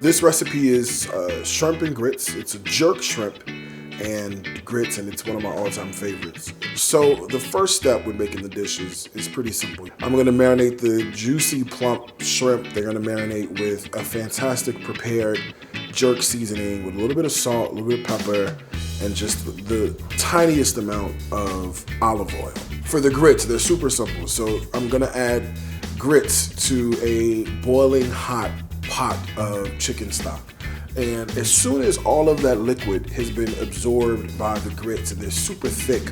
This recipe is shrimp and grits. It's a jerk shrimp and grits, and it's one of my all-time favorites. So the first step when making the dishes is pretty simple. I'm gonna marinate the juicy, plump shrimp. They're gonna marinate with a fantastic prepared jerk seasoning with a little bit of salt, a little bit of pepper, and just the tiniest amount of olive oil. For the grits, they're super simple. So I'm gonna add grits to a boiling hot pot of chicken stock. And as soon as all of that liquid has been absorbed by the grits and they're super thick,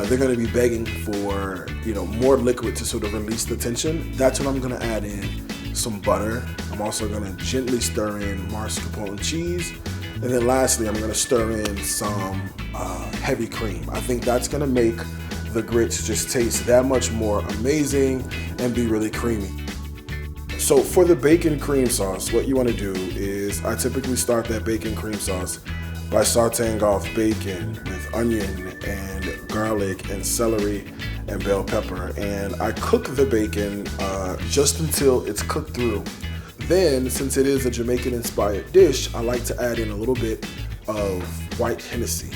they're gonna be begging for more liquid to sort of release the tension. That's when I'm gonna add in some butter. I'm also gonna gently stir in mascarpone cheese. And then lastly, I'm gonna stir in some heavy cream. I think that's gonna make the grits just taste that much more amazing and be really creamy. So for the bacon cream sauce, what you want to do is I typically start that bacon cream sauce by sauteing off bacon with onion and garlic and celery and bell pepper. And I cook the bacon just until it's cooked through. Then, since it is a Jamaican-inspired dish, I like to add in a little bit of white Hennessy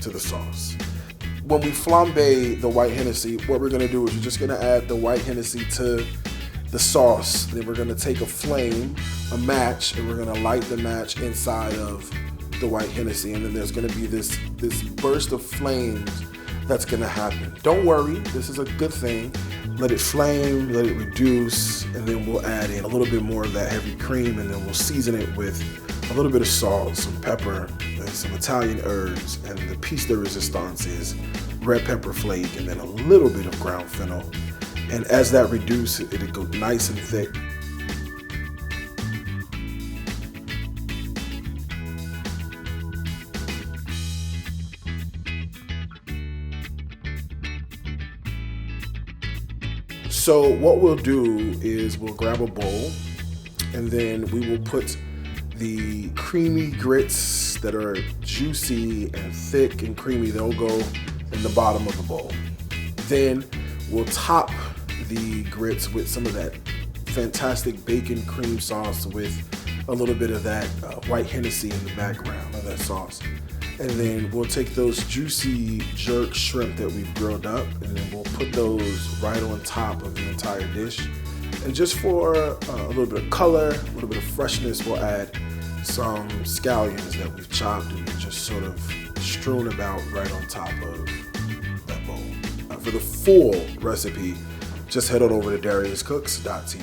to the sauce. When we flambe the white Hennessy, what we're gonna do is we're just gonna add the white Hennessy to the sauce. Then we're gonna take a flame, a match, and we're gonna light the match inside of the white Hennessy. And then there's gonna be this burst of flames that's gonna happen. Don't worry, this is a good thing. Let it flame, let it reduce, and then we'll add in a little bit more of that heavy cream, and then we'll season it with a little bit of salt, some pepper, and some Italian herbs, and the piece de resistance is red pepper flake, and then a little bit of ground fennel. And as that reduces, it'll go nice and thick. So what we'll do is we'll grab a bowl, and then we will put the creamy grits that are juicy and thick and creamy. They'll go in the bottom of the bowl. Then we'll top the grits with some of that fantastic bacon cream sauce with a little bit of that white Hennessy in the background of that sauce. And then we'll take those juicy jerk shrimp that we've grilled up, and then we'll put those right on top of the entire dish. And just for a little bit of color, a little bit of freshness, we'll add some scallions that we've chopped and just sort of strewn about right on top of that bowl. For the full recipe, just head on over to DariusCooks.tv.